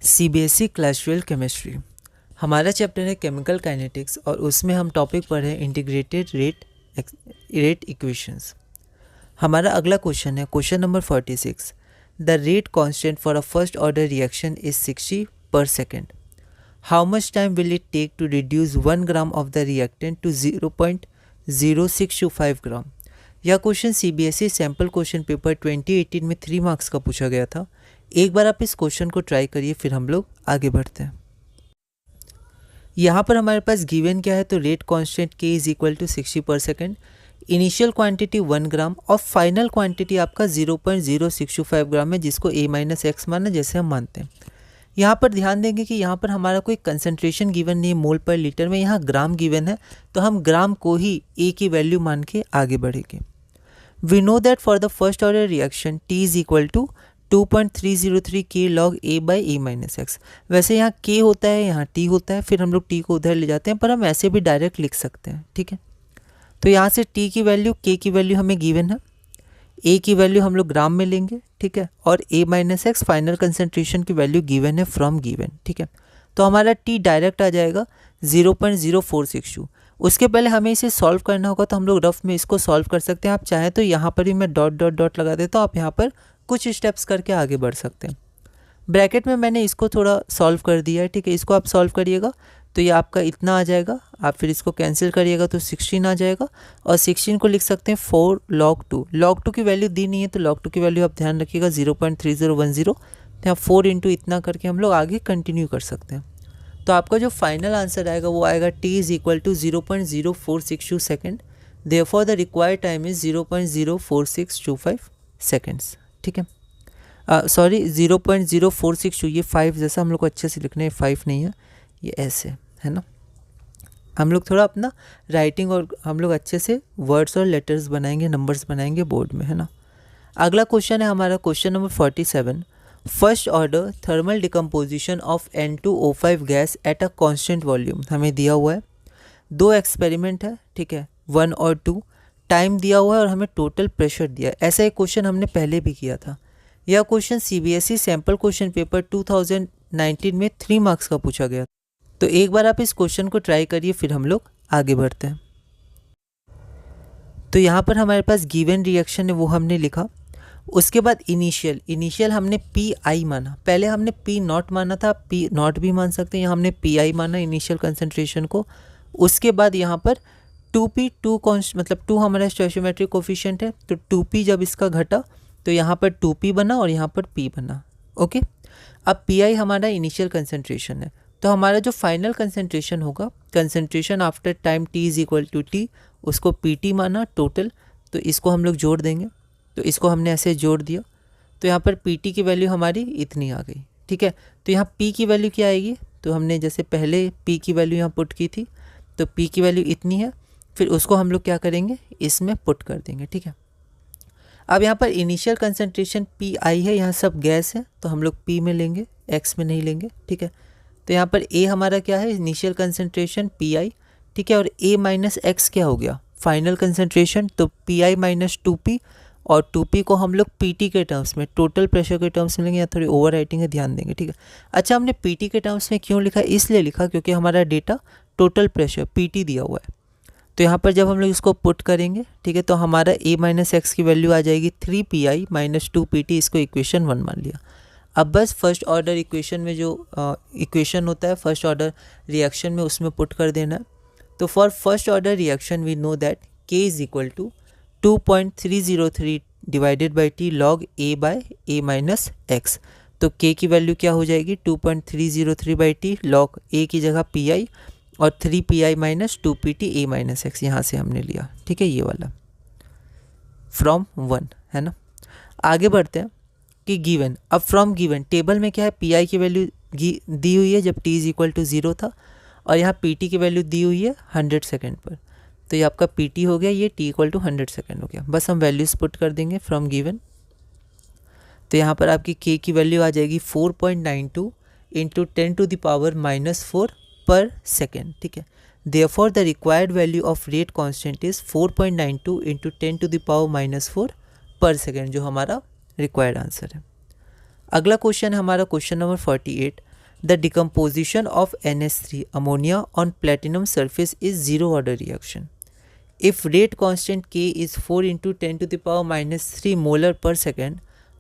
CBSE class 12 chemistry हमारा chapter है chemical kinetics और उसमें हम टॉपिक पढ़ रहे हैं इंटीग्रेटेड रेट इक्वेशंस। हमारा अगला क्वेश्चन है question number 46। The rate constant for a first order reaction is 60 per second. How much time will it take to reduce 1 gram of the reactant to 0.0625 gram. यह question CBSE sample question paper 2018 में 3 marks का पूछा गया था। एक बार आप इस question को ट्राई करिए, फिर हम लोग आगे बढ़ते हैं। यहाँ पर हमारे पास गिवन क्या है, तो rate constant k is equal to 60 per second, initial quantity 1 ग्राम और फाइनल क्वांटिटी आपका 0.0625 ग्राम है, जिसको a माइनस एक्स माना जैसे हम मानते हैं। यहाँ पर ध्यान देंगे कि यहाँ पर हमारा कोई कंसंट्रेशन गिवन नहीं है मोल पर लीटर में, यहाँ ग्राम गिवन है, तो हम ग्राम को ही a की वैल्यू मान के आगे बढ़ेंगे। We know that for the first order reaction t is equal to 2.303 k log a by a minus x. वैसे यहाँ k होता है, यहाँ t होता है, फिर हम लोग t को उधर ले जाते हैं, पर हम ऐसे भी डायरेक्ट लिख सकते हैं, ठीक है। तो यहाँ से t की वैल्यू, k की वैल्यू हमें गिवन है, a की वैल्यू हम लोग ग्राम में लेंगे, ठीक है, और a minus x final concentration की वैल्यू गिवन है फ्रॉम गिवन, ठीक है। तो हमारा t डायरेक्ट आ जाएगा 0.0462। उसके पहले हमें इसे सॉल्व करना होगा, तो हम लोग रफ में इसको सॉल्व कर सकते हैं। आप चाहें तो यहाँ पर भी मैं डॉट डॉट डॉट लगा देता हूँ, आप यहाँ पर कुछ स्टेप्स करके आगे बढ़ सकते हैं। ब्रैकेट में मैंने इसको थोड़ा सॉल्व कर दिया है, ठीक है। इसको आप सॉल्व करिएगा तो ये आपका इतना आ जाएगा, आप फिर इसको कैंसिल करिएगा तो 16 आ जाएगा, और 16 को लिख सकते हैं 4 log 2। log 2 की वैल्यू दी नहीं है, तो log 2 की वैल्यू आप ध्यान रखिएगा 0.3010। तो यहाँ 4 इंटू इतना करके हम लोग आगे कंटिन्यू कर सकते हैं। तो आपका जो फाइनल आंसर आएगा वो आएगा t is equal to 0.0462 second. Therefore the required time is 0.0462 seconds, ठीक है। सॉरी 0.0462, ये 5 जैसा हम लोग को अच्छे से लिखना है, 5 नहीं है, ये ऐसे है ना। हम लोग थोड़ा अपना राइटिंग और हम लोग अच्छे से वर्ड्स और लेटर्स बनाएंगे, नंबर्स बनाएंगे बोर्ड में, है ना। अगला क्वेश्चन है हमारा question number 47। First order thermal decomposition of N2O5 gas at a constant volume हमें दिया हुआ है। 2 एक्सपेरिमेंट है, ठीक है, 1 और 2। टाइम दिया हुआ है और हमें टोटल प्रेशर दिया है। ऐसा एक क्वेश्चन हमने पहले भी किया था। यह question CBSE sample question paper 2019 में 3 मार्क्स का पूछा गया। तो एक बार आप इस क्वेश्चन को ट्राई करिए, फिर हम लोग आगे बढ़ते हैं। तो यहाँ पर हमारे पास गिवन रिएक्शन है, वो हमने लिखा। उसके बाद इनिशियल हमने पी आई माना। पहले हमने पी नॉट माना था, पी नॉट भी मान सकते हैं, यहाँ हमने पी आई माना इनिशियल कंसंट्रेशन को। उसके बाद यहाँ पर 2p 2 मतलब 2 हमारा स्टोइचियोमेट्रिक कोफिशिएंट है, तो 2p जब इसका घटा तो यहाँ पर 2p बना और यहाँ पर p बना, ओके। अब pi हमारा इनिशियल कंसंट्रेशन है, तो हमारा जो फाइनल कंसंट्रेशन होगा, concentration after time t is equal to t, उसको pt माना टोटल। तो इसको हम लोग जोड़ देंगे, तो इसको हमने ऐसे जोड़ दिया, तो यहाँ पर pt की वैल्यू हमारी इतनी आ गई, ठीक है। तो यहाँ p की वैल्यू क्या आएगी, तो हमने जैसे पहले p की वैल्यू यहाँ पुट की थी, तो p की वैल्यू इतनी है, फिर उसको हम लोग क्या करेंगे, इसमें पुट कर देंगे, ठीक है। अब यहाँ पर इनिशियल कंसंट्रेशन पी आई है, यहाँ सब गैस है, तो हम लोग p में लेंगे, x में नहीं लेंगे, ठीक है। तो यहाँ पर a हमारा क्या है, इनिशियल कंसंट्रेशन पी आई, ठीक है, और a माइनस एक्स क्या हो गया, फाइनल कंसंट्रेशन, तो पी आई माइनस 2p, और 2p को हम लोग pt के टर्म्स में, टोटल प्रेशर के टर्म्स में लेंगे। यहाँ थोड़ी ओवर राइटिंग है, ध्यान देंगे, ठीक है। अच्छा, हमने pt के टर्म्स में क्यों लिखा, इसलिए लिखा क्योंकि हमारा डेटा टोटल प्रेशर pt दिया हुआ है। तो यहाँ पर जब हम लोग इसको पुट करेंगे, ठीक है, तो हमारा a माइनस एक्स की वैल्यू आ जाएगी 3pi माइनस 2pt, इसको इक्वेशन 1 मान लिया। अब बस फर्स्ट ऑर्डर इक्वेशन में जो इक्वेशन होता है फर्स्ट ऑर्डर रिएक्शन में, उसमें पुट कर देना है। तो for first order reaction we know that k is equal to 2.303 divided by t log a by a minus x. तो k की वैल्यू क्या हो जाएगी, 2.303 बाई t log a की जगह pi और 3pi minus 2pt a minus x, यहाँ से हमने लिया, ठीक है, ये वाला फ्रॉम 1, है ना। आगे बढ़ते हैं कि गिवन, अब फ्रॉम गिवन टेबल में क्या है, pi की वैल्यू दी हुई है जब t इज इक्वल टू 0 था, और यहाँ pt की वैल्यू दी हुई है 100 सेकेंड पर। तो ये आपका pt हो गया, ये t इक्वल टू 100 सेकेंड हो गया। बस हम वैल्यूज पुट कर देंगे फ्रॉम गिवन। तो यहाँ पर आपकी k की वैल्यू आ जाएगी 4.92 into 10 to the power minus 4 per second, ठीक है। Therefore the required value of rate constant is 4.92 into 10 to the power minus 4 per second, जो हमारा रिक्वायर्ड आंसर है। अगला क्वेश्चन है हमारा question number 48। The decomposition of NH3 ammonia on platinum surface is zero order reaction. If rate constant K is 4 into 10 to the power minus 3 molar per second,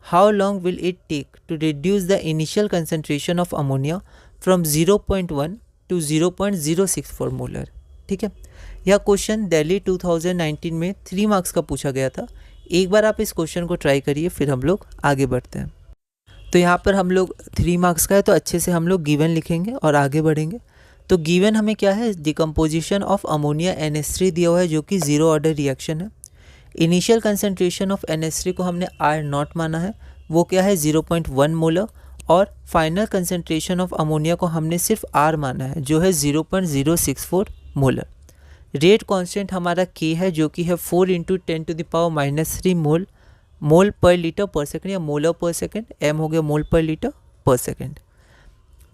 how long will it take to reduce the initial concentration of ammonia from 0.1 to 0.064 molar? ठीक है, यह question Delhi 2019 में 3 marks का पूछा गया था. एक बार आप इस क्वेश्चन को ट्राई करिए, फिर हम लोग आगे बढ़ते हैं. तो यहाँ पर हम लोग 3 मार्क्स का है, तो अच्छे से हम लोग गिवन लिखेंगे और आगे बढ़ेंगे. तो गिवन हमें क्या है, डिकम्पोजिशन ऑफ अमोनिया NH3 दिया हुआ है जो कि जीरो ऑर्डर रिएक्शन है. इनिशियल कंसंट्रेशन ऑफ NH3 को हमने R0 माना है, वो क्या है 0.1 मोलर. और फाइनल कंसंट्रेशन ऑफ अमोनिया को हमने सिर्फ R माना है जो है 0.064 मोलर. रेट कांस्टेंट हमारा K है जो कि है 4 into 10 to the power -3 mole per litre per second या मोलर पर सेकेंड. M हो गया मोल per litre per second.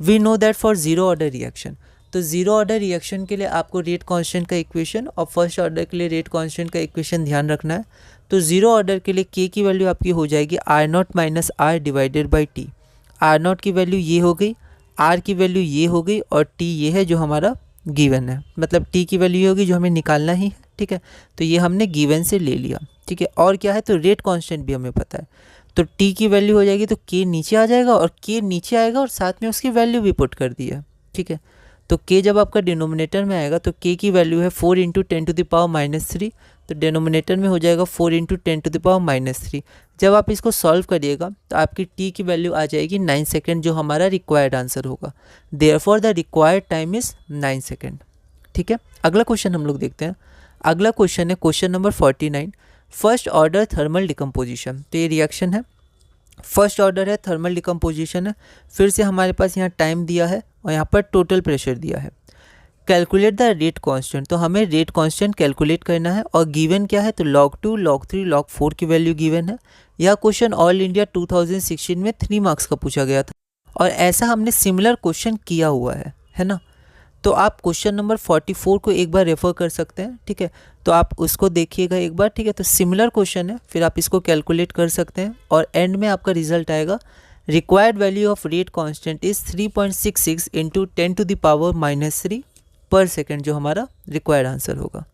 We know that for zero order reaction, तो जीरो ऑर्डर रिएक्शन के लिए आपको रेट कांस्टेंट का इक्वेशन और फर्स्ट ऑर्डर के लिए रेट कांस्टेंट का इक्वेशन ध्यान रखना है. तो जीरो ऑर्डर के लिए K की वैल्यू आपकी हो जाएगी R0 minus R divided by T. R0 की वैल्यू ये हो गई, R की वैल्यू ये हो गई और T ये है जो हमारा गिवन है, मतलब T की वैल्यू ये होगी जो हमें निकालना ही है. ठीक है, तो ये हमने गिवन से ले लिया. ठीक है, और क्या है, तो रेट कांस्टेंट भी हमें पता है. तो T की वैल्यू हो जाएगी, तो K नीचे आ जाएगा और K नीचे आएगा और साथ में उसकी वैल्यू भी पुट कर दी है. ठीक है, तो K जब आपका डिनोमिनेटर में आएगा तो K की वैल्यू है 4 इंटू 10 टू द पावर -3, तो डिनोमिनेटर में हो जाएगा 4 इंटू 10 टू द पावर -3. जब आप इसको सॉल्व करिएगा तो आपकी T की वैल्यू आ जाएगी 9 सेकेंड, जो हमारा रिक्वायर्ड आंसर होगा. Therefore the required time is 9 second. ठीक है, अगला क्वेश्चन हम लोग देखते हैं. अगला क्वेश्चन है question number 49, first order thermal decomposition. तो ये रिएक्शन है, फर्स्ट ऑर्डर है, थर्मल डिकम्पोजिशन है. फिर से हमारे पास यहाँ टाइम दिया है और यहाँ पर टोटल प्रेशर दिया है. कैलकुलेट द रेट कांस्टेंट, तो हमें रेट कांस्टेंट कैलकुलेट करना है. और गिवन क्या है, तो log 2, log 3, log 4 की वैल्यू गिवन है. यह क्वेश्चन ऑल इंडिया 2016 में 3 मार्क्स का पूछा गया था और ऐसा हमने सिमिलर क्वेश्चन किया हुआ है ना. तो आप क्वेश्चन नंबर 44 को एक बार रेफर कर सकते हैं. ठीक है, तो आप उसको देखिएगा एक बार. ठीक है, तो सिमिलर क्वेश्चन है, फिर आप इसको कैलकुलेट कर सकते हैं और एंड में आपका रिजल्ट आएगा required value of rate constant is 3.66 into 10 to the power -3 per second, जो हमारा रिक्वायर्ड आंसर होगा.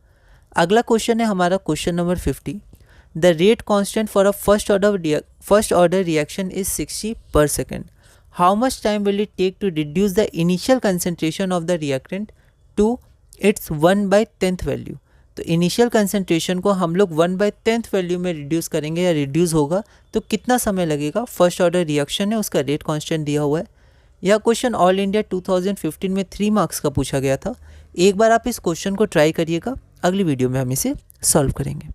अगला क्वेश्चन है हमारा question number 50, the rate constant for a first order reaction is 60 per second. How much time will it take to reduce the initial concentration of the reactant to its 1/10th value? तो initial concentration को हम लोग 1/10th value में reduce करेंगे या reduce होगा तो कितना समय लगेगा. फर्स्ट ऑर्डर रिएक्शन है, उसका रेट कांस्टेंट दिया हुआ है. यह क्वेश्चन ऑल इंडिया 2015 में 3 मार्क्स का पूछा गया था. एक बार आप इस क्वेश्चन को ट्राई करिएगा, अगली वीडियो में हम इसे सॉल्व करेंगे.